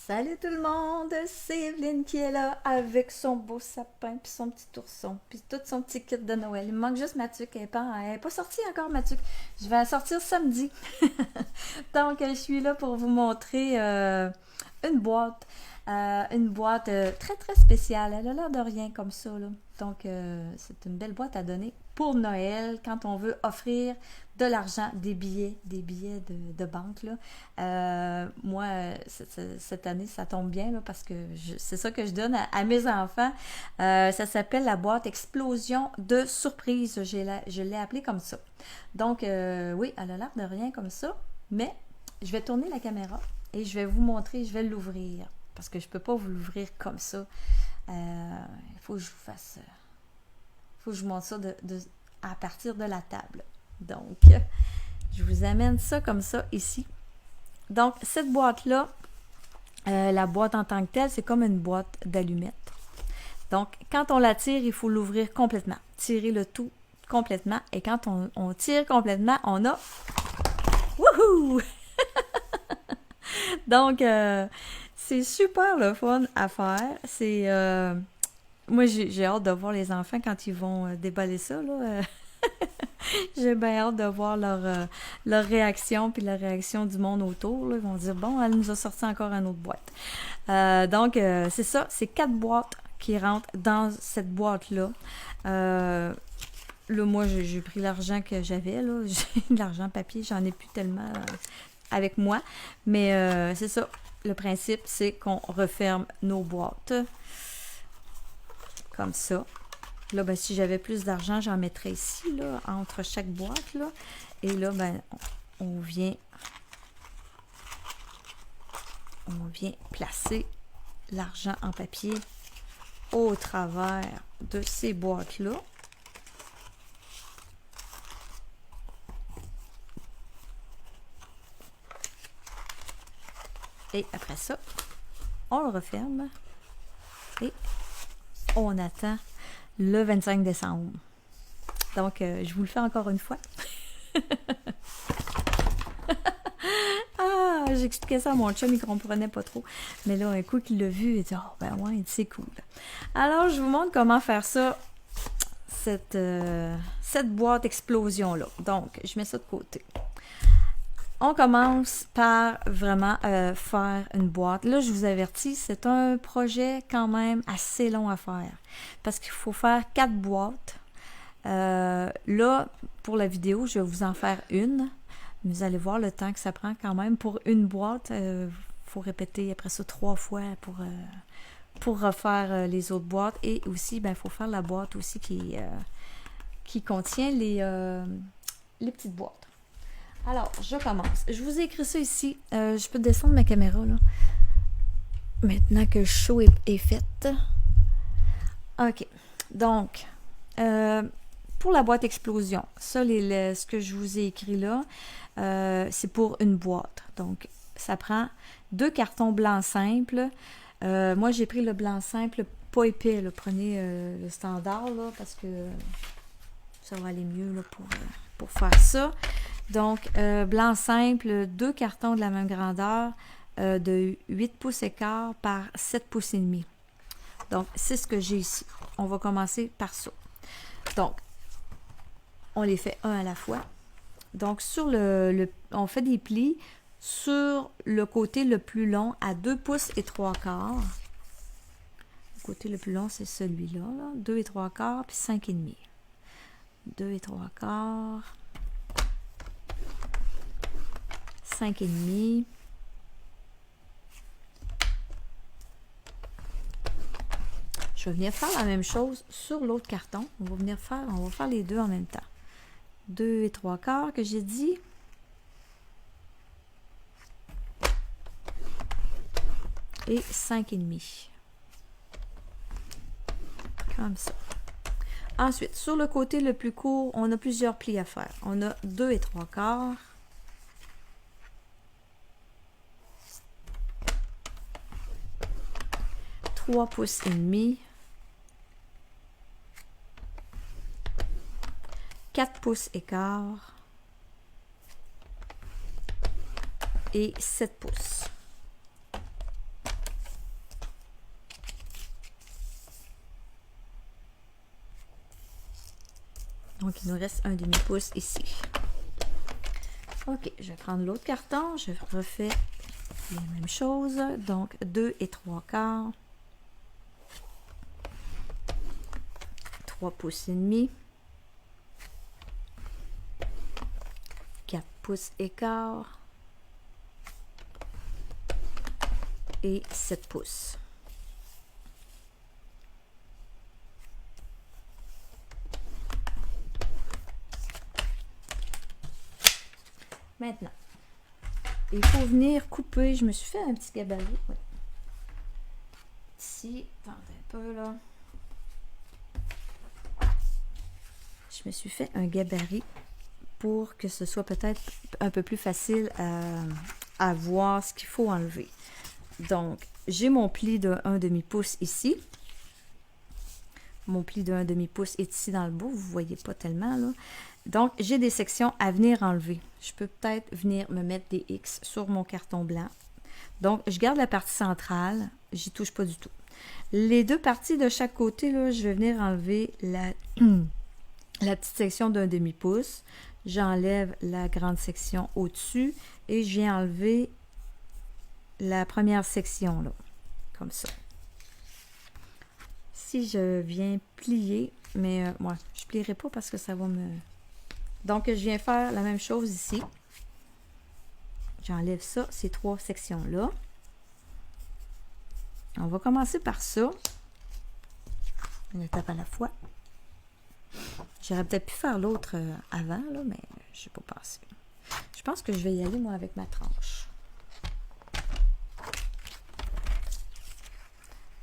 Salut tout le monde, c'est Evelyne qui est là avec son beau sapin, puis son petit ourson, puis tout son petit kit de Noël. Il me manque juste ma tuque, elle est pas sortie encore ma tuque. Je vais la sortir samedi. Donc je suis là pour vous montrer une boîte. Une boîte très très spéciale. Elle a l'air de rien comme ça, là. Donc c'est une belle boîte à donner pour Noël quand on veut offrir de l'argent, des billets de banque, là. Moi, cette année, ça tombe bien là, parce que c'est ça que je donne à mes enfants. Ça s'appelle la boîte Explosion de surprise. Je l'ai appelée comme ça. Donc, oui, elle a l'air de rien comme ça, mais je vais tourner la caméra et je vais vous montrer, je vais l'ouvrir. Parce que je ne peux pas vous l'ouvrir comme ça. Il faut que je vous fasse... Il faut que je vous montre ça à partir de la table. Donc, je vous amène ça comme ça ici. Donc, cette boîte-là, la boîte en tant que telle, c'est comme une boîte d'allumettes. Donc, quand on la tire, il faut l'ouvrir complètement. Tirer le tout complètement. Et quand on tire complètement, on a... Wouhou! Donc, c'est super le fun à faire. C'est... moi, j'ai hâte de voir les enfants quand ils vont déballer ça, là. J'ai bien hâte de voir leur réaction puis la réaction du monde autour. Là. Ils vont dire, bon, elle nous a sorti encore une autre boîte. Donc, c'est ça. C'est 4 boîtes qui rentrent dans cette boîte-là. Là, moi, j'ai pris l'argent que j'avais. Là. J'ai de l'argent papier. J'en ai plus tellement avec moi. Mais c'est ça. Le principe, c'est qu'on referme nos boîtes. Comme ça. Là, ben, si j'avais plus d'argent, j'en mettrais ici, là, entre chaque boîte, là. Et là, ben, on vient placer l'argent en papier au travers de ces boîtes-là. Et après ça, on le referme et on attend le 25 décembre. Donc, je vous le fais encore une fois. Ah, j'expliquais ça à mon chum, il comprenait pas trop. Mais là, un coup qu'il l'a vu, il dit « Oh, ben ouais, c'est cool. » Alors, je vous montre comment faire ça, cette boîte explosion-là. Donc, je mets ça de côté. On commence par vraiment faire une boîte. Là, je vous avertis, c'est un projet quand même assez long à faire. Parce qu'il faut faire 4 boîtes. Là, pour la vidéo, je vais vous en faire une. Vous allez voir le temps que ça prend quand même pour une boîte. Faut répéter après ça 3 fois pour refaire les autres boîtes. Et aussi, ben, il faut faire la boîte aussi qui contient les petites boîtes. Alors, je commence. Je vous ai écrit ça ici. Je peux descendre ma caméra, là. Maintenant que le show est fait. OK. Donc, pour la boîte explosion, ça, ce que je vous ai écrit là, c'est pour une boîte. Donc, ça prend 2 cartons blancs simples. Moi, j'ai pris le blanc simple, pas épais. Là. Prenez le standard, là, parce que ça va aller mieux là, pour faire ça. Donc, blanc simple, 2 cartons de la même grandeur, de 8 pouces et quart par 7 pouces et demi. Donc, c'est ce que j'ai ici. On va commencer par ça. Donc, on les fait un à la fois. Donc, sur on fait des plis sur le côté le plus long à 2 pouces et 3 quarts. Le côté le plus long, c'est celui-là, là. 2 et 3 quarts, puis 5 et demi. 2 et 3 quarts. 5 et demi. Je vais venir faire la même chose sur l'autre carton. On va faire les deux en même temps. 2 et 3 quarts que j'ai dit. Et 5 et demi. Comme ça. Ensuite, sur le côté le plus court, on a plusieurs plis à faire. On a 2 et 3 quarts. 3 pouces et demi, 4 pouces et quart et 7 pouces. Donc, il nous reste un demi-pouce ici. OK, je vais prendre l'autre carton. Je refais les mêmes choses. Donc, 2 et 3/4. 3 pouces et demi. 4 pouces et quart. Et 7 pouces. Maintenant, il faut venir couper. Je me suis fait un petit gabarit. Ouais. Ici, attendez un peu là. Je me suis fait un gabarit pour que ce soit peut-être un peu plus facile à voir ce qu'il faut enlever. Donc, j'ai mon pli de 1 demi-pouce ici. Mon pli de 1 demi-pouce est ici dans le bout. Vous ne voyez pas tellement là. Donc, j'ai des sections à venir enlever. Je peux peut-être venir me mettre des X sur mon carton blanc. Donc, je garde la partie centrale. J'y touche pas du tout. Les deux parties de chaque côté, là, je vais venir enlever la petite section d'1 demi-pouce. J'enlève la grande section au-dessus et je viens enlever la première section, là, comme ça. Si je viens plier, mais moi, je ne plierai pas parce que ça va me... Donc, je viens faire la même chose ici. J'enlève ça, ces 3 sections-là. On va commencer par ça. Une étape à la fois. J'aurais peut-être pu faire l'autre avant, là, mais je n'ai pas pensé. Je pense que je vais y aller, moi, avec ma tranche.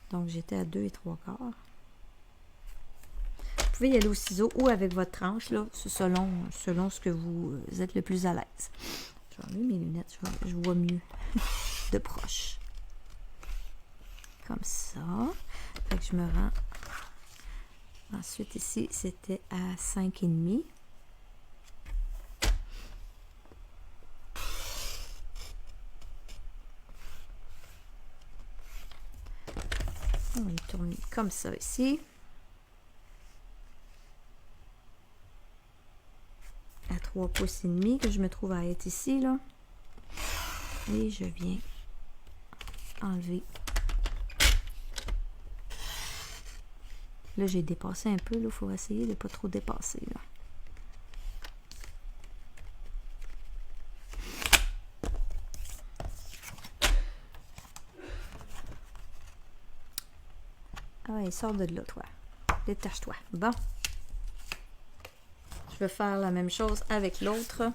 Donc, j'étais à 2 et 3/4. Vous pouvez y aller au ciseau ou avec votre tranche, là, selon ce que vous êtes le plus à l'aise. Je vais enlever mes lunettes, je vois mieux de proche. Comme ça. Fait que je me rends. Ensuite, ici, c'était à 5,5. On va tourner comme ça ici. À 3 pouces et demi que je me trouve à être ici, là. Et je viens enlever. Là, j'ai dépassé un peu, là. Il faut essayer de ne pas trop dépasser, là. Ah ouais, sors de là, toi. Détache-toi. Bon. Je vais faire la même chose avec l'autre.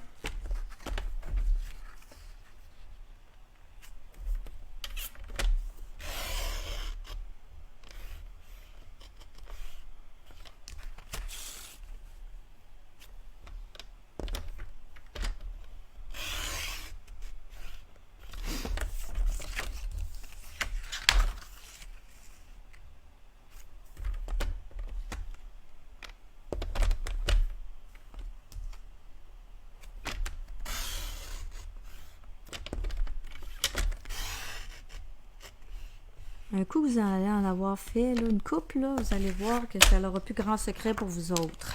Un coup, vous allez en avoir fait là, une coupe, là, vous allez voir que ça n'aura plus grand secret pour vous autres.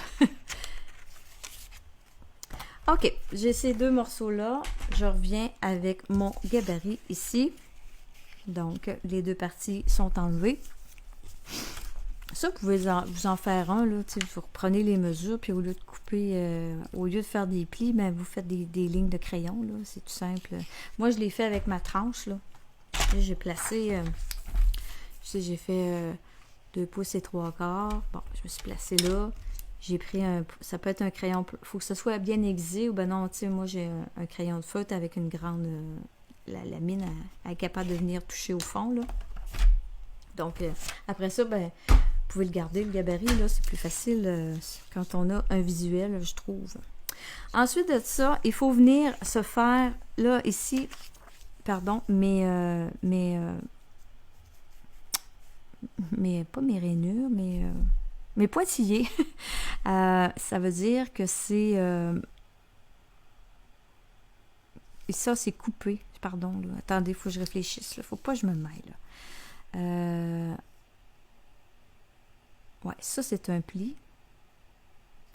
OK, j'ai ces 2 morceaux-là. Je reviens avec mon gabarit ici. Donc, les 2 parties sont enlevées. Ça, vous pouvez vous en faire un, là, vous reprenez les mesures, puis au lieu de couper, au lieu de faire des plis, ben, vous faites des lignes de crayon, là, c'est tout simple. Moi, je l'ai fait avec ma tranche, là. J'ai placé... j'ai fait 2 pouces et 3/4. Bon, je me suis placée là. J'ai pris ça peut être un crayon, il faut que ce soit bien aiguisé, ou ben non, tu sais, moi j'ai un crayon de feutre avec une grande, la mine, elle est capable de venir toucher au fond, là. Donc, après ça, ben, vous pouvez le garder, le gabarit, là, c'est plus facile quand on a un visuel, je trouve. Ensuite de ça, il faut venir se faire, là, ici, pardon, mais pas mes rainures, mais mes pointillés. Ça veut dire que c'est... et ça, c'est coupé. Pardon, là. Attendez, il faut que je réfléchisse. Il ne faut pas que je me mêle. Ouais, ça, c'est un pli.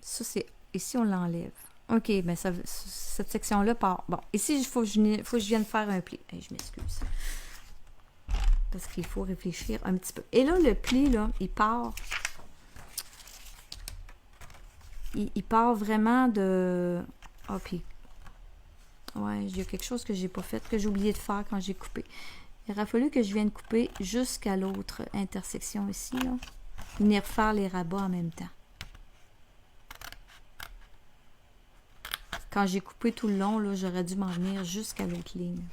Ça, c'est... Ici, on l'enlève. OK, mais ça, cette section-là part. Bon, ici, il faut que je vienne faire un pli. Hey, je m'excuse. Parce qu'il faut réfléchir un petit peu. Et là, le pli, là, il part... Il part vraiment de... Ah, puis... Ouais, il y a quelque chose que j'ai pas fait, que j'ai oublié de faire quand j'ai coupé. Il aurait fallu que je vienne couper jusqu'à l'autre intersection ici, là. Venir faire les rabats en même temps. Quand j'ai coupé tout le long, là, j'aurais dû m'en venir jusqu'à l'autre ligne.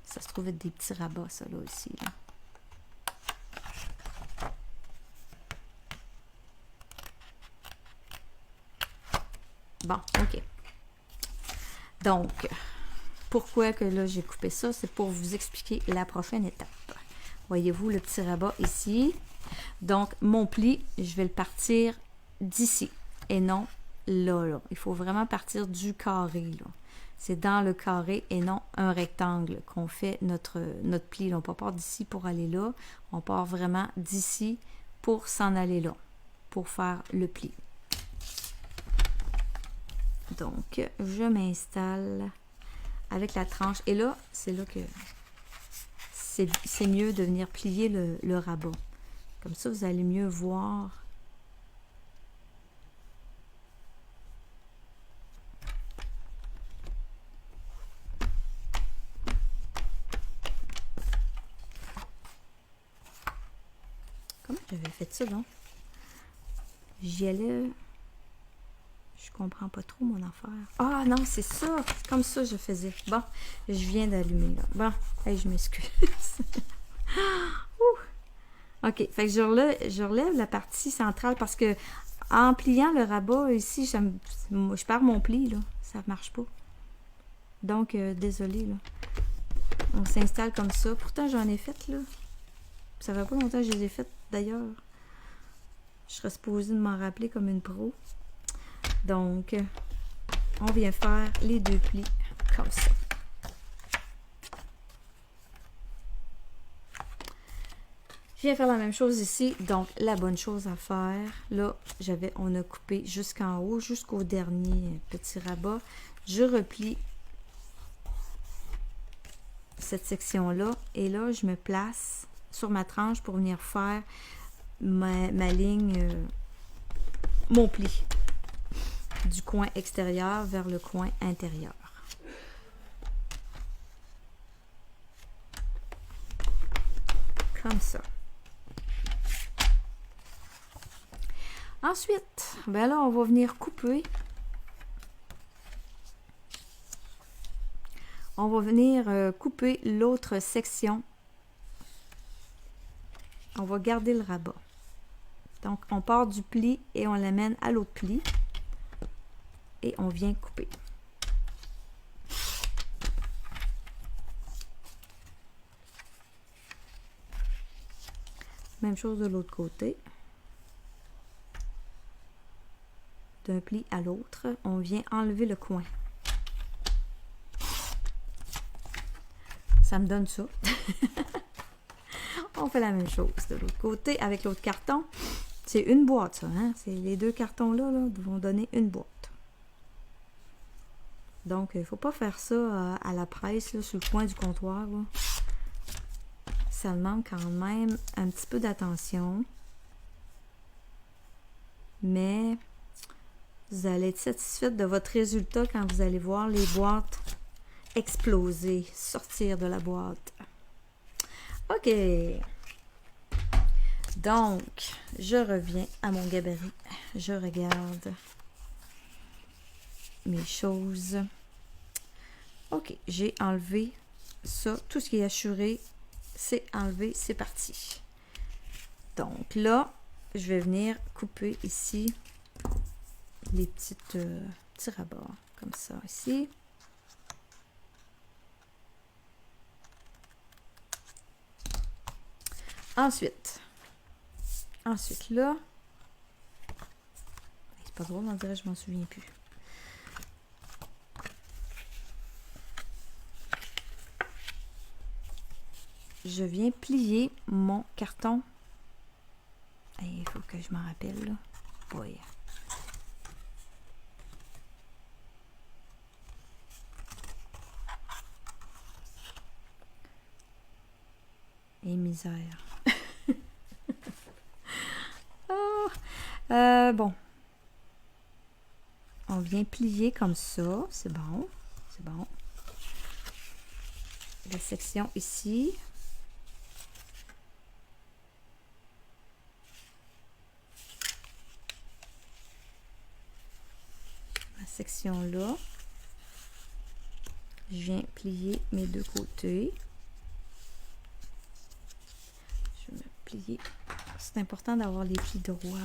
Ça se trouve être des petits rabats, ça, là, aussi, là. Bon, OK. Donc, pourquoi que là, j'ai coupé ça? C'est pour vous expliquer la prochaine étape. Voyez-vous le petit rabat ici? Donc, mon pli, je vais le partir d'ici et non là, là. Il faut vraiment partir du carré, là. C'est dans le carré et non un rectangle qu'on fait notre pli. Là. On part d'ici pour aller là. On part vraiment d'ici pour s'en aller là, pour faire le pli. Donc, je m'installe avec la tranche. Et là, c'est là que c'est mieux de venir plier le rabat. Comme ça, vous allez mieux voir. Comment j'avais fait ça, donc? J'y allais... Je comprends pas trop mon affaire. Ah non, c'est ça. C'est comme ça que je faisais. Bon, je viens d'allumer, là. Bon, hey, je m'excuse. OK, fait que je relève la partie centrale parce que en pliant le rabat ici, je perds mon pli, là. Ça marche pas. Donc, désolé, là. On s'installe comme ça. Pourtant, j'en ai fait, là. Ça fait pas longtemps que je les ai faites, d'ailleurs. Je serais supposée de m'en rappeler comme une pro. Donc, on vient faire les deux plis comme ça. Je viens faire la même chose ici. Donc, la bonne chose à faire, là, on a coupé jusqu'en haut, jusqu'au dernier petit rabat. Je replie cette section-là et là, je me place sur ma tranche pour venir faire ma ligne, mon pli du coin extérieur vers le coin intérieur. Comme ça. Ensuite, ben là, on va venir couper. On va venir couper l'autre section. On va garder le rabat. Donc, on part du pli et on l'amène à l'autre pli. Et on vient couper. Même chose de l'autre côté. D'un pli à l'autre, on vient enlever le coin. Ça me donne ça. On fait la même chose de l'autre côté avec l'autre carton. C'est une boîte, ça. Hein? Les deux cartons-là là, vont donner une boîte. Donc, il ne faut pas faire ça à la presse, là, sur le coin du comptoir. Là. Ça demande quand même un petit peu d'attention. Mais vous allez être satisfaite de votre résultat quand vous allez voir les boîtes exploser, sortir de la boîte. OK. Donc, je reviens à mon gabarit. Je regarde mes choses. OK, j'ai enlevé ça. Tout ce qui est assuré, c'est enlevé. C'est parti. Donc là, je vais venir couper ici les petits rabats. Comme ça, ici. Ensuite là, c'est pas drôle, on dirait, je m'en souviens plus. Je viens plier mon carton. que je m'en rappelle, là. Oui. Et misère. Bon. On vient plier comme ça. C'est bon. C'est bon. La section ici. La section là. Je viens plier mes deux côtés. Je vais me plier. C'est important d'avoir les plis droits.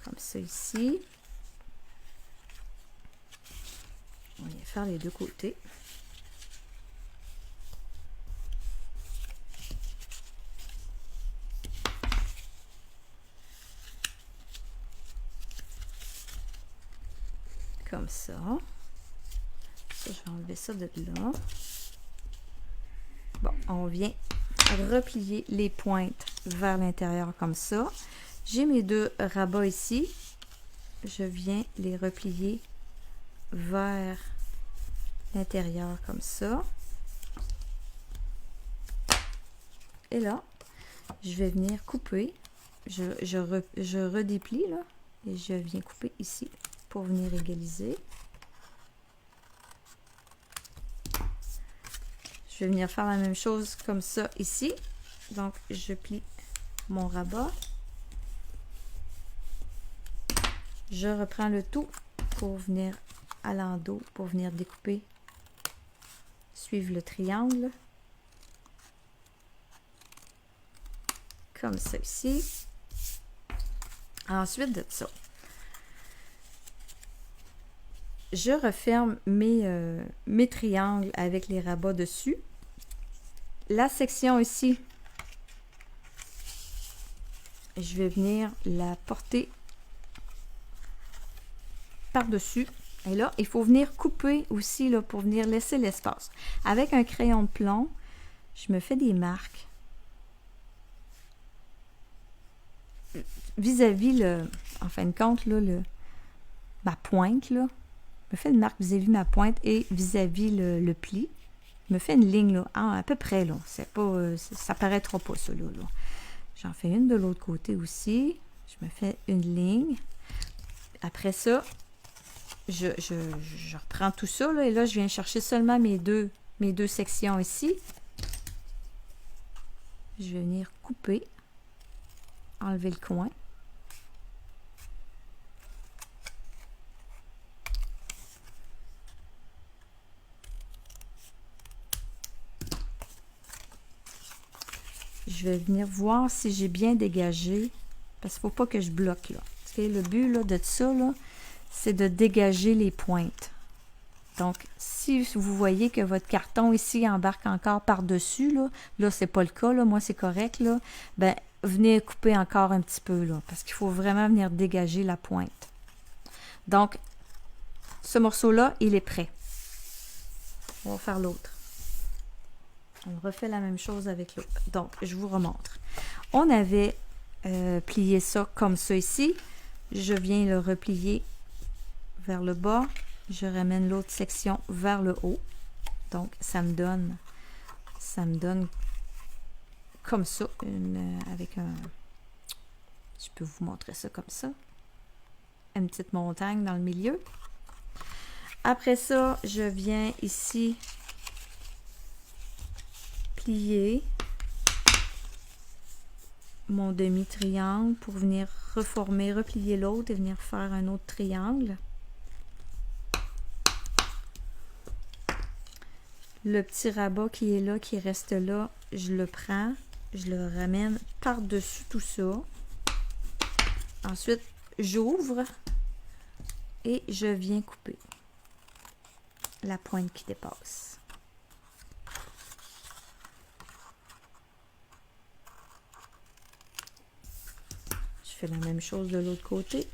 Comme ça ici. On va faire les deux côtés. Comme ça. Ça, je vais enlever ça de là. Bon, on vient replier les pointes vers l'intérieur comme ça. J'ai mes deux rabats ici. Je viens les replier vers l'intérieur comme ça. Et là, je vais venir couper. Je redéplie là et je viens couper ici pour venir égaliser. Je vais venir faire la même chose comme ça ici. Donc, je plie mon rabat. Je reprends le tout pour venir à l'endos, pour venir découper, suivre le triangle. Comme ça ici. Ensuite de ça, je referme mes triangles avec les rabats dessus. La section ici, je vais venir la porter par-dessus. Et là, il faut venir couper aussi là, pour venir laisser l'espace. Avec un crayon de plomb, je me fais des marques vis-à-vis en fin de compte, là, ma pointe, là. Je me fais une marque vis-à-vis ma pointe et vis-à-vis le pli. Je me fais une ligne, là, à peu près, là. C'est pas, ça paraîtra pas, ça, là. J'en fais une de l'autre côté aussi. Je me fais une ligne. Après ça, je reprends tout ça, là, et là, je viens chercher seulement mes deux sections ici. Je vais venir couper, enlever le coin. Je vais venir voir si j'ai bien dégagé, parce qu'il ne faut pas que je bloque, là. Parce que le but là, de ça, là, c'est de dégager les pointes. Donc, si vous voyez que votre carton ici embarque encore par-dessus, là c'est pas le cas, là, moi c'est correct, là, ben, venez couper encore un petit peu, là, parce qu'il faut vraiment venir dégager la pointe. Donc, ce morceau-là, il est prêt. On va faire l'autre. On refait la même chose avec l'autre. Donc, je vous remontre. On avait plié ça comme ça ici. Je viens le replier vers le bas. Je ramène l'autre section vers le haut. Donc, ça me donne comme ça, avec un... Je peux vous montrer ça comme ça. Une petite montagne dans le milieu. Après ça, je viens ici plier mon demi-triangle pour venir reformer, replier l'autre et venir faire un autre triangle. Le petit rabat qui est là, qui reste là, je le prends, je le ramène par-dessus tout ça. Ensuite, j'ouvre et je viens couper la pointe qui dépasse. Je fais la même chose de l'autre côté.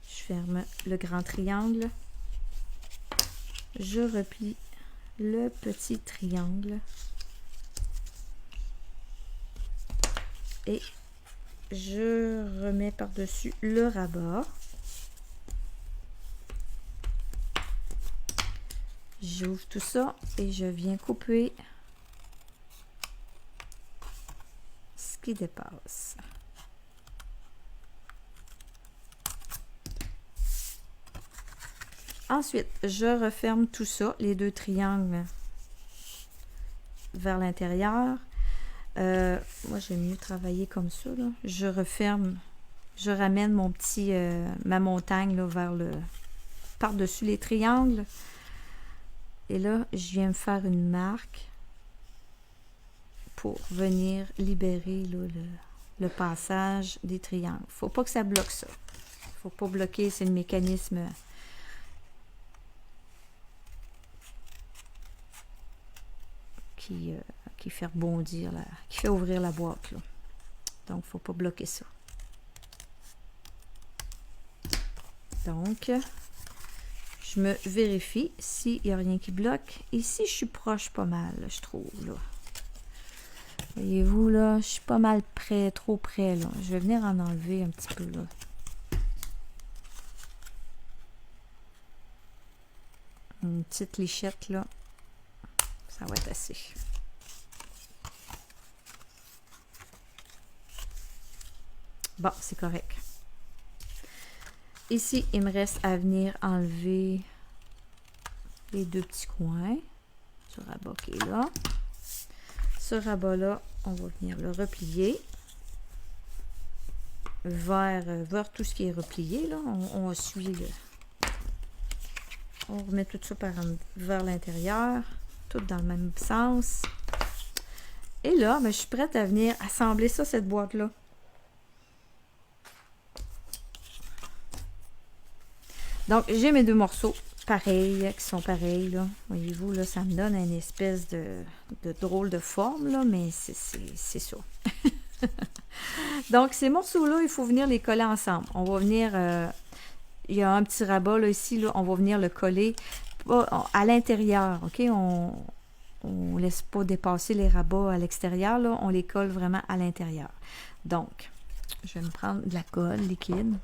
Je ferme le grand triangle. Je replie le petit triangle. Et je remets par-dessus le rabat. J'ouvre tout ça et je viens couper ce qui dépasse. Ensuite, je referme tout ça, les deux triangles vers l'intérieur. Moi, j'aime mieux travailler comme ça, là. Je referme, je ramène mon petit, ma montagne là, vers le, par-dessus les triangles. Et là, je viens me faire une marque pour venir libérer là, le passage des triangles. Faut pas que ça bloque ça. Faut pas bloquer, c'est le mécanisme qui fait rebondir, là, qui fait ouvrir la boîte. Là. Donc, faut pas bloquer ça. Donc, je me vérifie s'il n'y a rien qui bloque. Ici, je suis proche pas mal, je trouve. Là. Voyez-vous, là, je suis pas mal près, trop près. Là. Je vais venir en enlever un petit peu. Là. Une petite lichette, là. Ça va être assez. Bon, c'est correct. Ici, il me reste à venir enlever les deux petits coins. Ce rabat qui est là. Ce rabat-là, on va venir le replier vers tout ce qui est replié. Là. On suit le... On remet tout ça vers l'intérieur, tout dans le même sens. Et là, ben, je suis prête à venir assembler ça, cette boîte-là. Donc, j'ai mes deux morceaux pareils, qui sont pareils, là. Voyez-vous, là, ça me donne une espèce de drôle de forme, là, mais c'est ça. Donc, ces morceaux-là, il faut venir les coller ensemble. On va venir... il y a un petit rabat, là, ici, là, on va venir le coller à l'intérieur, OK? On ne laisse pas dépasser les rabats à l'extérieur, là. On les colle vraiment à l'intérieur. Donc, je vais me prendre de la colle liquide.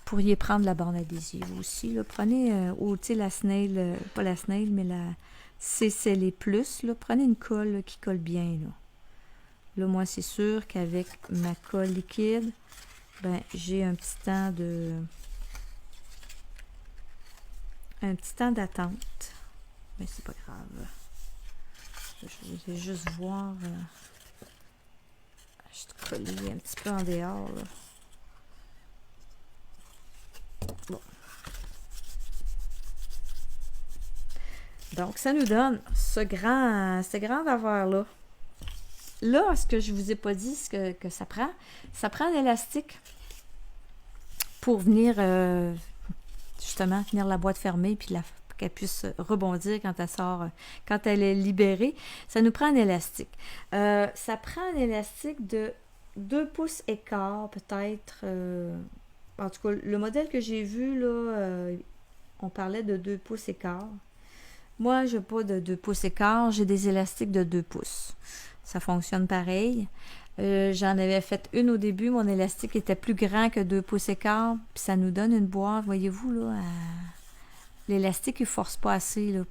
Vous pourriez prendre la bande adhésive aussi. Là. Prenez, ou tu sais, la snail, pas la snail, mais la CCLE+, là. Prenez une colle là, qui colle bien. Là, là moi, c'est sûr qu'avec ma colle liquide, ben, j'ai un petit temps de... un petit temps d'attente. Mais c'est pas grave. Je vais juste voir... je vais coller un petit peu en dehors, là. Bon. Donc, ça nous donne ce grand avare-là. Là, ce que je vous ai pas dit, ce que ça prend un élastique pour venir, justement, tenir la boîte fermée, puis qu'elle puisse rebondir quand elle sort, quand elle est libérée. Ça nous prend un élastique. Ça prend un élastique de 2 pouces et quart, peut-être... en tout cas, le modèle que j'ai vu, là, on parlait de 2 pouces et quart. Moi, je n'ai pas de 2 pouces et quart, j'ai des élastiques de 2 pouces. Ça fonctionne pareil. J'en avais fait une au début, mon élastique était plus grand que 2 pouces et quart, puis ça nous donne une boîte, voyez-vous, là, l'élastique, il ne force pas assez là,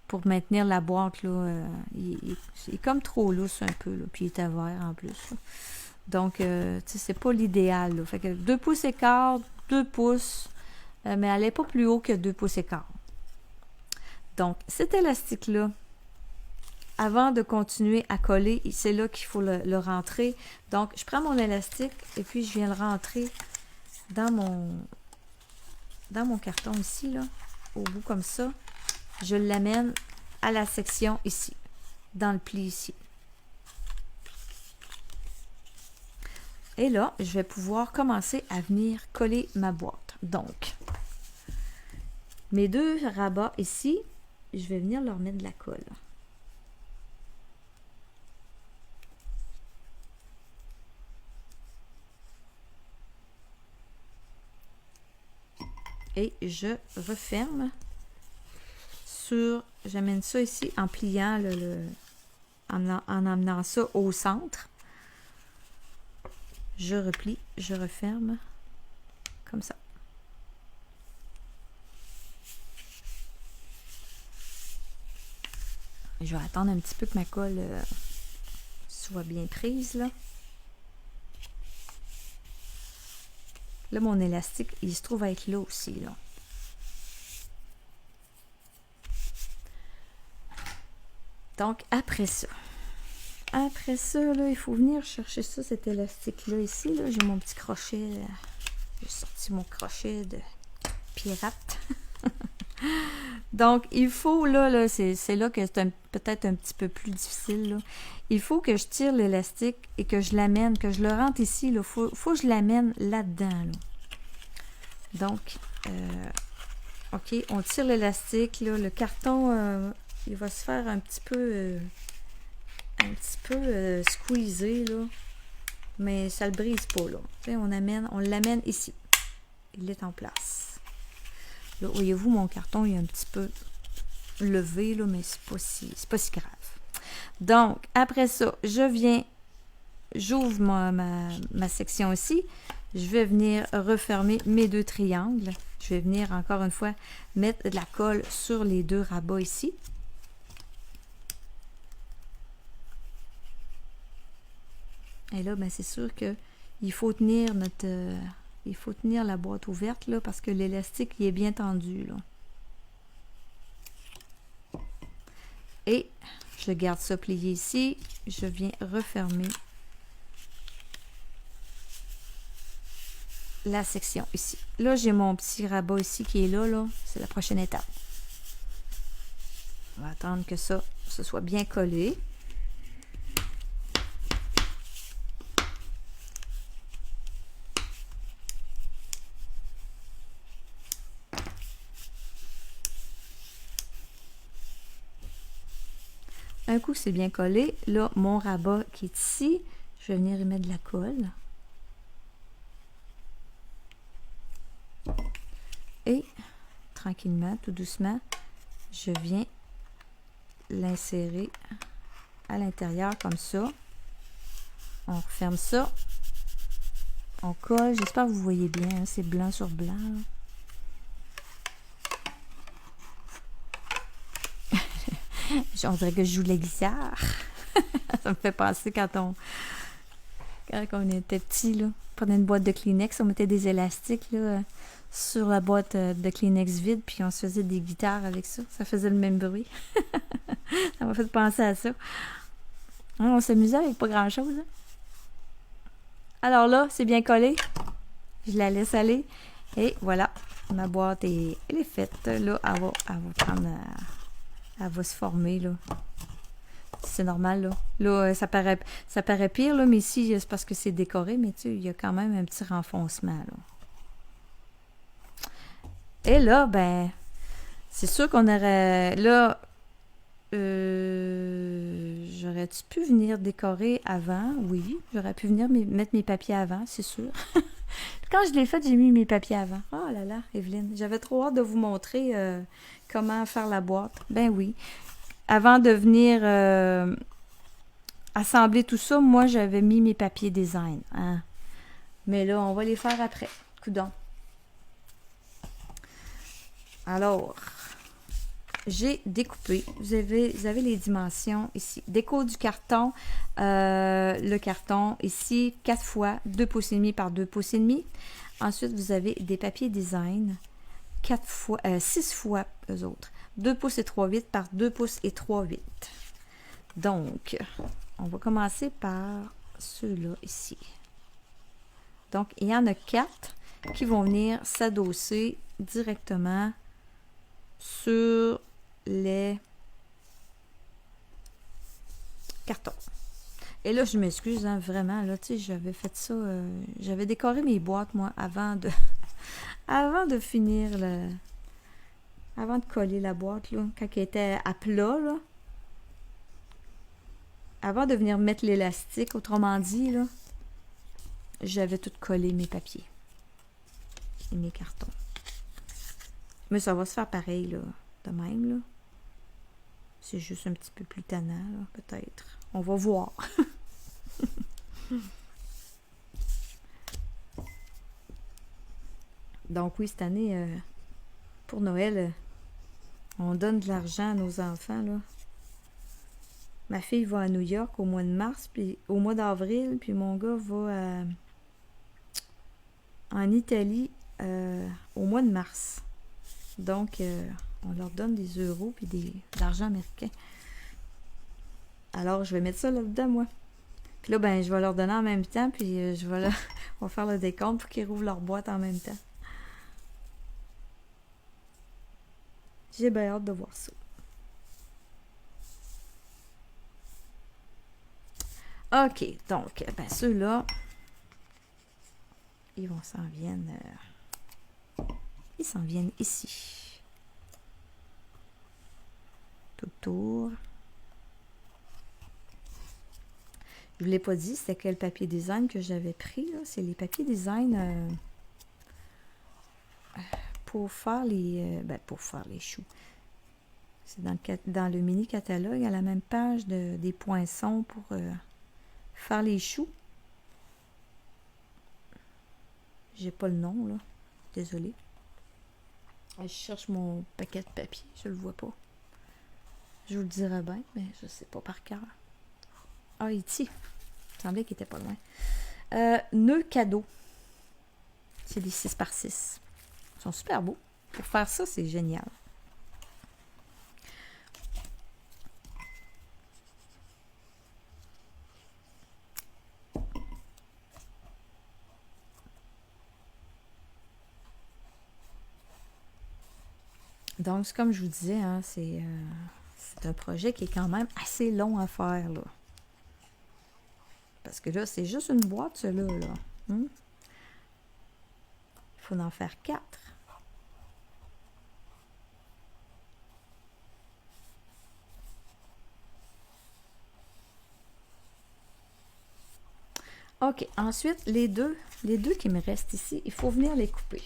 pour maintenir la boîte, là. Il est comme trop lousse un peu, là, puis il est à verre en plus, là. Donc, tu sais, c'est pas l'idéal. Fait que 2 pouces et quart, 2 pouces, mais elle n'est pas plus haut que 2 pouces et quart. Donc, cet élastique-là, avant de continuer à coller, c'est là qu'il faut le rentrer. Donc, je prends mon élastique et puis je viens le rentrer dans mon carton ici, là, au bout comme ça. Je l'amène à la section ici, dans le pli ici. Et là, je vais pouvoir commencer à venir coller ma boîte. Donc, mes deux rabats ici, je vais venir leur mettre de la colle. Et je referme sur... J'amène ça ici en pliant, en amenant ça au centre. Je replie, je referme. Comme ça. Je vais attendre un petit peu que ma colle soit bien prise, là. Là, mon élastique, il se trouve à être là aussi, là. Donc, après ça, là, il faut venir chercher ça, cet élastique-là, ici, là. J'ai mon petit crochet, j'ai sorti mon crochet de pirate. Donc, il faut, là c'est là que c'est peut-être un petit peu plus difficile, là. Il faut que je tire l'élastique et que je l'amène, que je le rentre ici, là. Faut que je l'amène là-dedans, là. Donc, OK, on tire l'élastique, là. Le carton, il va se faire un petit peu squeezer, là. Mais ça le brise pas, là. Tu sais, on l'amène ici. Il est en place. Là, voyez-vous, mon carton, il est un petit peu levé, là, mais c'est pas si grave. Donc, après ça, j'ouvre ma section ici. Je vais venir refermer mes deux triangles. Je vais venir, encore une fois, mettre de la colle sur les deux rabats ici. Et là, ben, c'est sûr que il faut tenir la boîte ouverte, là, parce que l'élastique, il est bien tendu, là. Et je garde ça plié ici. Je viens refermer la section ici. Là, j'ai mon petit rabat ici qui est là, là. C'est la prochaine étape. On va attendre que ça soit bien collé. Un coup, c'est bien collé. Là, mon rabat qui est ici, je vais venir y mettre de la colle. Et, tranquillement, tout doucement, je viens l'insérer à l'intérieur comme ça. On referme ça. On colle. J'espère que vous voyez bien, hein, c'est blanc sur blanc. On dirait que je joue de la guitare. Ça me fait penser quand on était petit, là, on prenait une boîte de Kleenex, on mettait des élastiques là, sur la boîte de Kleenex vide, puis on se faisait des guitares avec ça. Ça faisait le même bruit. Ça m'a fait penser à ça. On s'amusait avec pas grand-chose. Hein? Alors là, c'est bien collé. Je la laisse aller. Et voilà, ma boîte elle est faite. Là, elle va prendre... elle va se former, là. C'est normal, là. Là, ça paraît pire, là, mais ici, c'est parce que c'est décoré, mais tu sais, il y a quand même un petit renfoncement, là. Et là, ben, c'est sûr qu'on aurait... Là, j'aurais-tu pu venir décorer avant? Oui, j'aurais pu venir mettre mes papiers avant, c'est sûr. Quand je l'ai fait, j'ai mis mes papiers avant. Oh là là, Evelyne, j'avais trop hâte de vous montrer comment faire la boîte. Ben oui. Avant de venir assembler tout ça, moi, j'avais mis mes papiers design. Hein? Mais là, on va les faire après. Coudonc. Alors, j'ai découpé. Vous avez les dimensions ici. Déco du carton. Le carton ici, 4 fois 2 pouces et demi par 2 pouces et demi. Ensuite, vous avez des papiers design. 6 fois, eux autres. 2 pouces et 3/8 par 2 pouces et 3/8. Donc, on va commencer par ceux-là ici. Donc, il y en a 4 qui vont venir s'adosser directement sur les cartons. Et là, je m'excuse, hein, vraiment, là, tu sais, j'avais fait ça, j'avais décoré mes boîtes, moi, avant de finir avant de coller la boîte, là, quand elle était à plat, là. Avant de venir mettre l'élastique, autrement dit, là, j'avais tout collé mes papiers et mes cartons. Mais ça va se faire pareil, là, de même, là. C'est juste un petit peu plus tannant, peut-être. On va voir. Donc oui, cette année, pour Noël, on donne de l'argent à nos enfants, là. Ma fille va à New York au mois de mars, puis au mois d'avril, puis mon gars va en Italie au mois de mars. Donc, on leur donne des euros puis de l'argent américain. Alors, je vais mettre ça là-dedans, moi. Puis là, ben, je vais leur donner en même temps, puis on va faire le décompte pour qu'ils rouvrent leur boîte en même temps. J'ai bien hâte de voir ça. OK, donc, ben ceux-là, ils s'en viennent ici. Tout autour. Je ne vous l'ai pas dit, c'était quel papier design que j'avais pris. C'est les papiers design pour faire pour faire les choux. C'est dans le mini catalogue, à la même page des poinçons pour faire les choux. J'ai pas le nom, là. Désolée. Je cherche mon paquet de papier, je le vois pas. Je vous le dirai bien, mais je sais pas par cœur. Ah, ici. Il semblait qu'il était pas loin. Nœud cadeau. C'est des 6 par 6. Ils sont super beaux. Pour faire ça, c'est génial. Donc, comme je vous disais, hein, c'est un projet qui est quand même assez long à faire, là. Parce que là, c'est juste une boîte, celle-là, là. Il faut en faire 4. OK. Ensuite, les deux qui me restent ici, il faut venir les couper.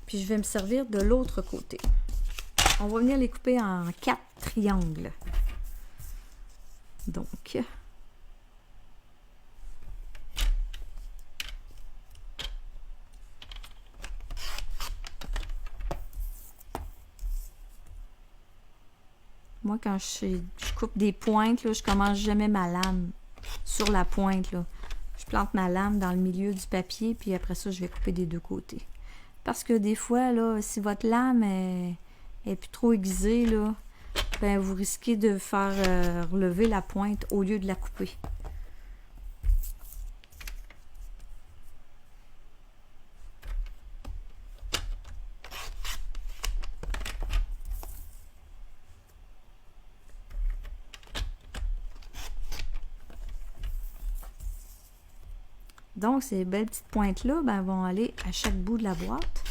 Puis je vais me servir de l'autre côté. On va venir les couper en 4 triangles. Donc, moi, quand je coupe des pointes, là, je commence jamais ma lame sur la pointe, là. Je plante ma lame dans le milieu du papier, puis après ça, je vais couper des deux côtés. Parce que des fois, là, si votre lame est plus trop aiguisée, là, ben, vous risquez de faire relever la pointe au lieu de la couper. Donc, ces belles petites pointes-là ben, vont aller à chaque bout de la boîte.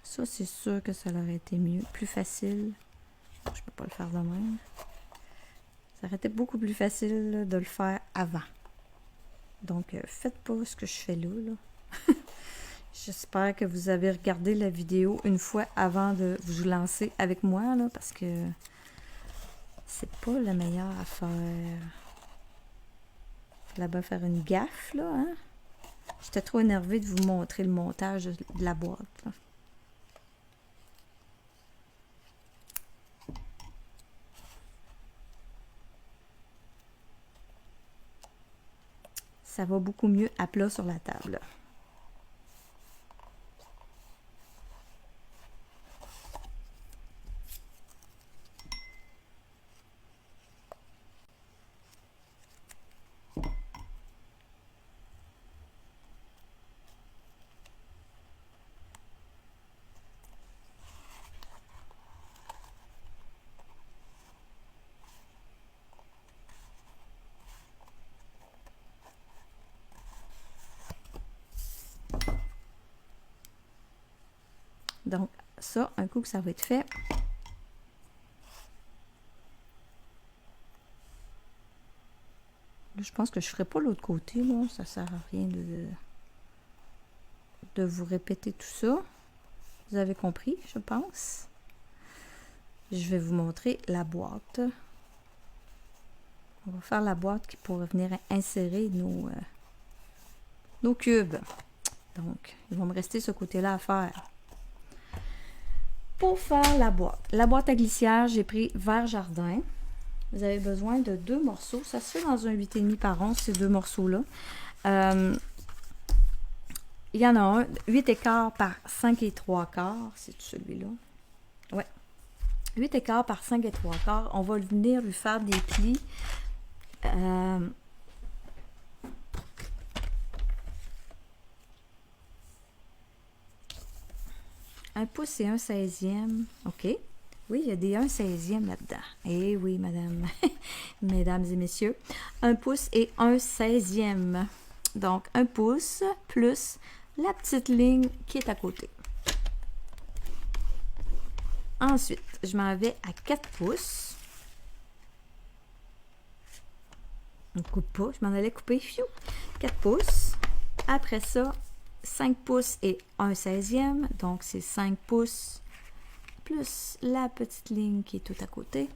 Ça, c'est sûr que ça aurait été mieux, plus facile. Je peux pas le faire de même. Ça aurait été beaucoup plus facile là, de le faire avant. Donc, faites pas ce que je fais là. J'espère que vous avez regardé la vidéo une fois avant de vous lancer avec moi, là, parce que c'est pas la meilleure affaire. Là-bas, faire une gaffe, là, hein? J'étais trop énervée de vous montrer le montage de la boîte, là. Ça va beaucoup mieux à plat sur la table. ça, un coup que ça va être fait, je pense que je ne ferai pas l'autre côté, là. Ça ne sert à rien de vous répéter tout ça. Vous avez compris, je pense. Je vais vous montrer la boîte. On va faire la boîte qui pourrait venir insérer nos cubes. Donc, il va me rester ce côté-là à faire. Pour faire la boîte à glissière, j'ai pris Vert Jardin. Vous avez besoin de 2 morceaux. Ça se fait dans un 8,5 par 11, ces 2 morceaux-là. Il y en a un, 8 écarts par 5 et 3 quarts. C'est celui-là. Ouais. 8 écarts par 5 et 3 quarts. On va venir lui faire des plis. Un pouce et un 16e. OK. Oui, il y a des 1/16e là-dedans. Eh oui, madame. Mesdames et messieurs. 1 pouce et 1/16e. Donc, 1 pouce plus la petite ligne qui est à côté. Ensuite, je m'en vais à 4 pouces. On ne coupe pas. Je m'en allais couper. 4 pouces. Après ça, 5 pouces et 1/16e. Donc, c'est 5 pouces plus la petite ligne qui est tout à côté.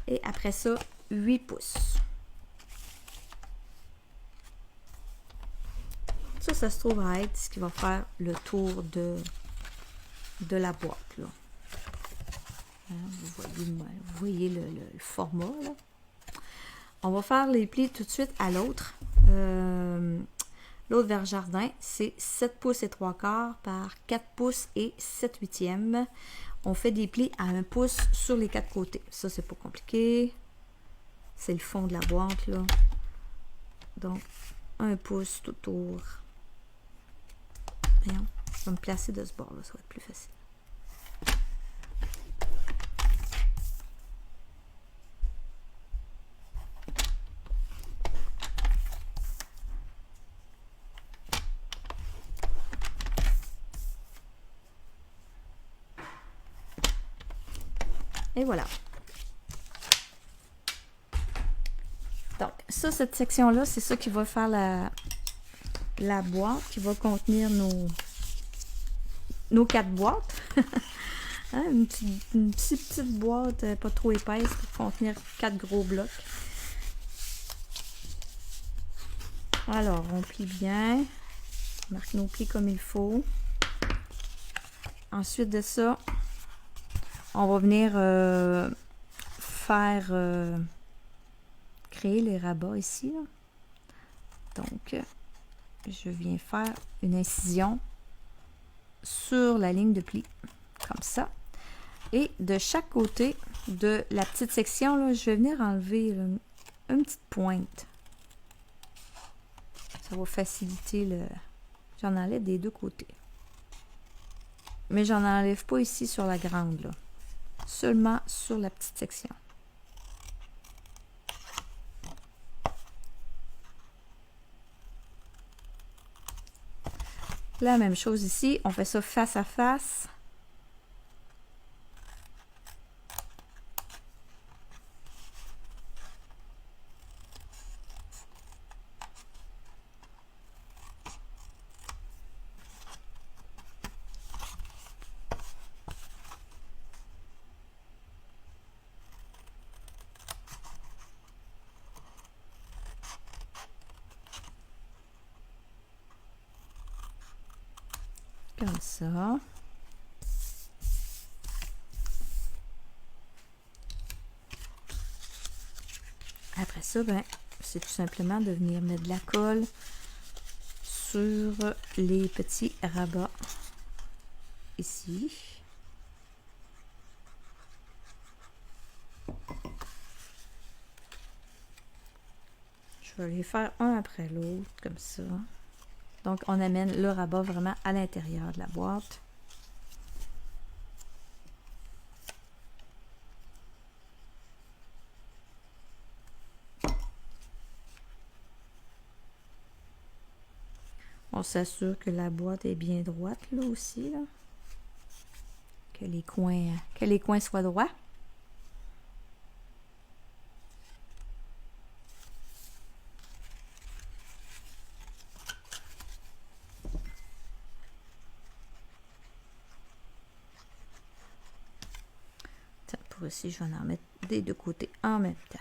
Et après ça, 8 pouces. Ça se trouve à être ce qui va faire le tour de la boîte. Là. Vous voyez le format. Là. On va faire les plis tout de suite à l'autre. L'autre Vert Jardin, c'est 7 pouces et 3 quarts par 4 pouces et 7/8e. On fait des plis à 1 pouce sur les 4 côtés. Ça, c'est pas compliqué. C'est le fond de la boîte, là. Donc, 1 pouce tout autour. Voyons, je vais me placer de ce bord-là, ça va être plus facile. Et voilà. Donc, ça, cette section-là, c'est ça qui va faire la boîte, qui va contenir nos 4 boîtes. Hein, une petite boîte pas trop épaisse pour contenir 4 gros blocs. Alors, on plie bien. On marque nos plis comme il faut. Ensuite de ça, on va venir créer les rabats ici. Là. Donc, je viens faire une incision sur la ligne de pli, comme ça. Et de chaque côté de la petite section, là, je vais venir enlever une petite pointe. Ça va faciliter le... J'en enlève des 2 côtés. Mais j'en enlève pas ici sur la grande, là. Seulement sur la petite section. La même chose ici, on fait ça face à face. Comme ça. Après ça, ben, c'est tout simplement de venir mettre de la colle sur les petits rabats ici. Je vais les faire un après l'autre, comme ça. Donc, on amène le rabat vraiment à l'intérieur de la boîte. On s'assure que la boîte est bien droite là aussi, là. Que les coins soient droits. Pour ici, je vais en mettre des deux côtés en même temps.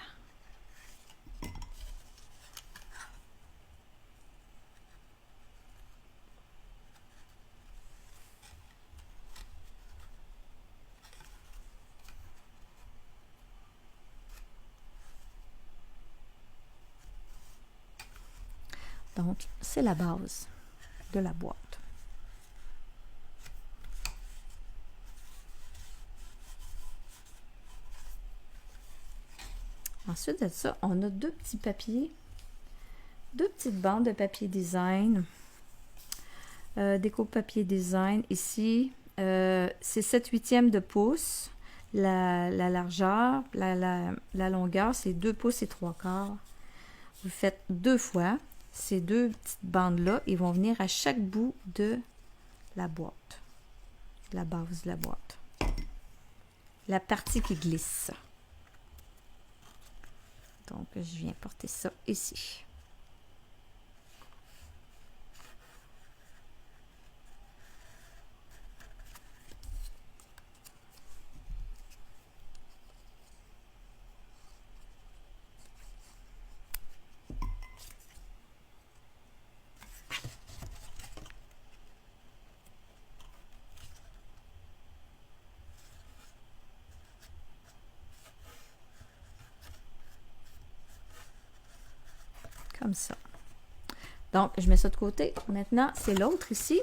Donc, c'est la base de la boîte. Ensuite de ça, on a deux petits papiers, deux petites bandes de papier design. Déco papier design ici, c'est 7/8 de pouce. La largeur, la longueur, c'est 2 pouces et 3/4. Vous faites deux fois. Ces deux petites bandes-là, ils vont venir à chaque bout de la boîte, la base de la boîte. La partie qui glisse. Donc, je viens porter ça ici. Comme ça. Donc, je mets ça de côté. Maintenant, c'est l'autre ici.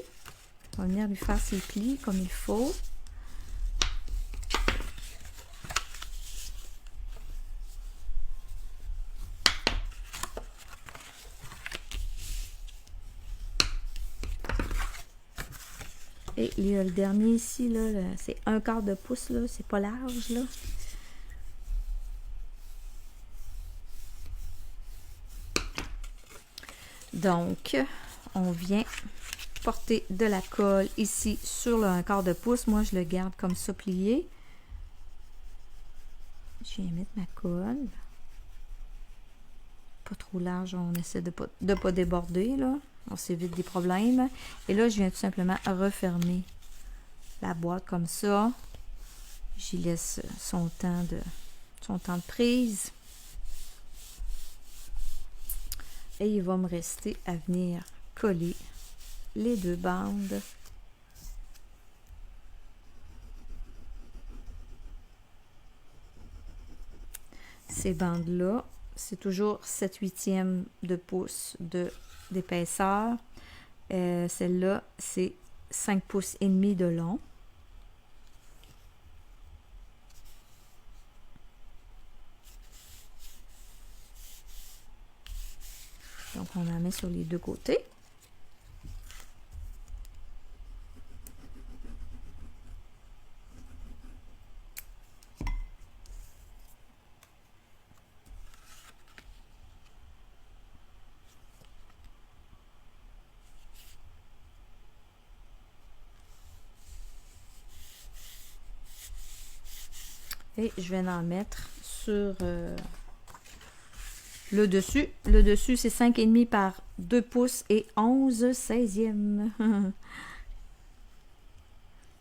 On va venir lui faire ses plis comme il faut. Et il y a le dernier ici, là, c'est 1/4 de pouce, là. C'est pas large, là. Donc, on vient porter de la colle ici sur le 1/4 de pouce. Moi, je le garde comme ça plié. Je viens mettre ma colle. Pas trop large, on essaie de pas déborder, là. On s'évite des problèmes. Et là, je viens tout simplement refermer la boîte comme ça. J'y laisse son temps de prise. Et il va me rester à venir coller les deux bandes. Ces bandes-là, c'est toujours 7/8 de pouce d'épaisseur. Celle-là, c'est 5 pouces et demi de long. Donc, on la met sur les deux côtés. Et je vais en mettre sur le dessus. Le dessus, c'est 5,5 par 2 pouces et 11/16.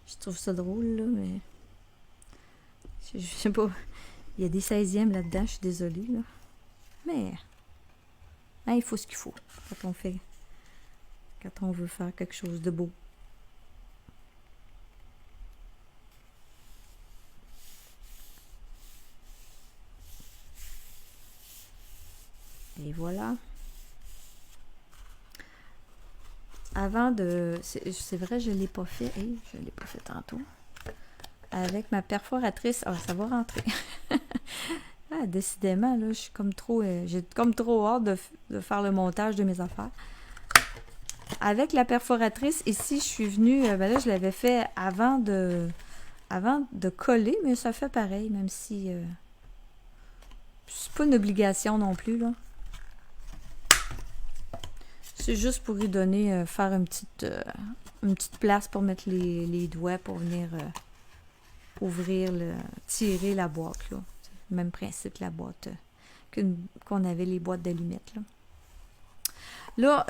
Je trouve ça drôle, là, mais... Je sais pas. Il y a des 16e là-dedans, je suis désolée, là. Mais... hein, il faut ce qu'il faut quand on veut faire quelque chose de beau. Et voilà. Avant de... c'est vrai, je ne l'ai pas fait. Hey, je ne l'ai pas fait tantôt. Avec ma perforatrice. Ah, ça va rentrer. Ah, décidément, là, je suis comme trop... j'ai comme trop hâte de faire le montage de mes affaires. Avec la perforatrice, ici, je suis venue... ben là, je l'avais fait avant de coller, mais ça fait pareil, même si... c'est pas une obligation non plus, là. C'est juste pour lui donner, faire une petite place pour mettre les doigts pour venir ouvrir, tirer la boîte, là. Même principe que la boîte, qu'on avait les boîtes d'allumettes, là.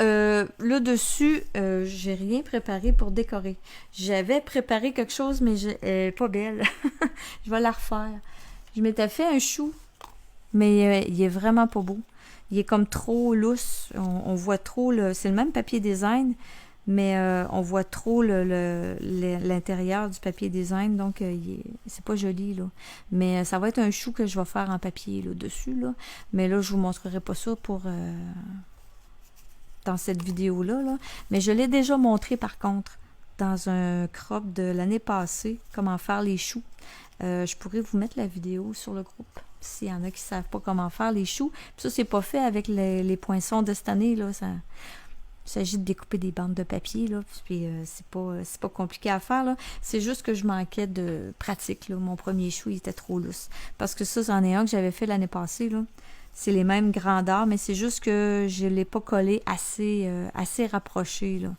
Là, dessus, j'ai rien préparé pour décorer. J'avais préparé quelque chose, mais pas belle. Je vais la refaire. Je m'étais fait un chou, mais il est vraiment pas beau. Il est comme trop lousse. On voit trop c'est le même papier design, mais on voit trop l'intérieur du papier design, donc c'est pas joli, là. Mais ça va être un chou que je vais faire en papier, là, dessus, là. Mais là, je vous montrerai pas ça dans cette vidéo-là, là. Mais je l'ai déjà montré, par contre, dans un crop de l'année passée, comment faire les choux. Je pourrais vous mettre la vidéo sur le groupe, s'il y en a qui ne savent pas comment faire les choux. Puis ça, c'est pas fait avec les poinçons de cette année, là. Il s'agit de découper des bandes de papier, là. Puis c'est pas compliqué à faire, là. C'est juste que je manquais de pratique, là. Mon premier chou, il était trop lousse. Parce que ça, c'en est un que j'avais fait l'année passée, là. C'est les mêmes grandeurs, mais c'est juste que je ne l'ai pas collé assez rapproché, là.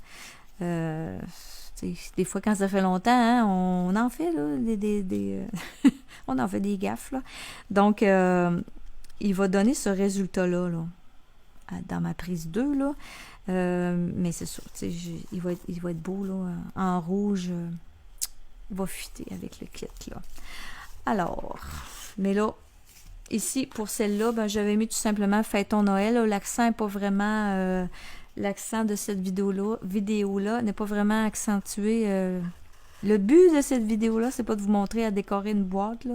Des fois, quand ça fait longtemps, hein, on en fait, là, on en fait des gaffes, là. Donc, il va donner ce résultat-là, là, dans ma prise 2, là. Mais c'est sûr, il va être beau, là, en rouge. Il va fuiter avec le kit, là. Alors, mais là, ici, pour celle-là, ben, j'avais mis tout simplement Fêtons Noël. L'accent n'est pas vraiment... l'accent de cette vidéo-là n'est pas vraiment accentué. Le but de cette vidéo-là, c'est pas de vous montrer à décorer une boîte, là.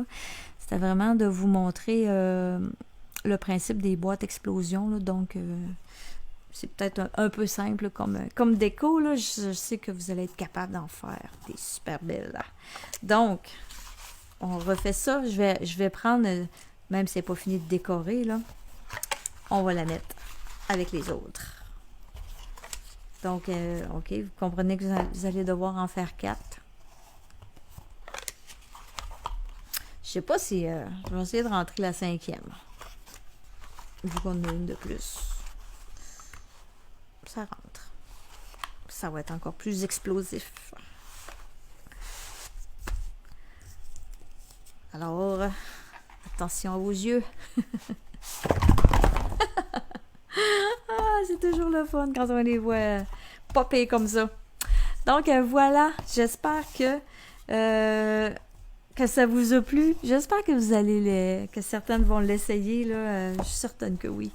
C'était vraiment de vous montrer le principe des boîtes explosion, là. Donc, c'est peut-être un peu simple comme déco, là. Je sais que vous allez être capable d'en faire des super belles, là. Donc, on refait ça. Je vais prendre... Même si c'est pas fini de décorer, là, on va la mettre avec les autres. Donc, OK, vous comprenez que vous allez devoir en faire 4. Je sais pas si... je vais essayer de rentrer la 5e. Vu qu'on a une de plus. Ça rentre. Ça va être encore plus explosif. Alors... attention à vos yeux. Ah, c'est toujours le fun quand on les voit popper comme ça. Donc, voilà. J'espère que ça vous a plu. J'espère que certaines vont l'essayer, là. Je suis certaine que oui.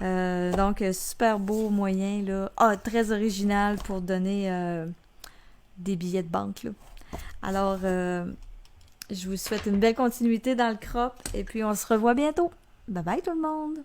Donc, super beau moyen, là. Ah, très original pour donner des billets de banque, là. Alors... je vous souhaite une belle continuité dans le crop et puis on se revoit bientôt. Bye bye tout le monde!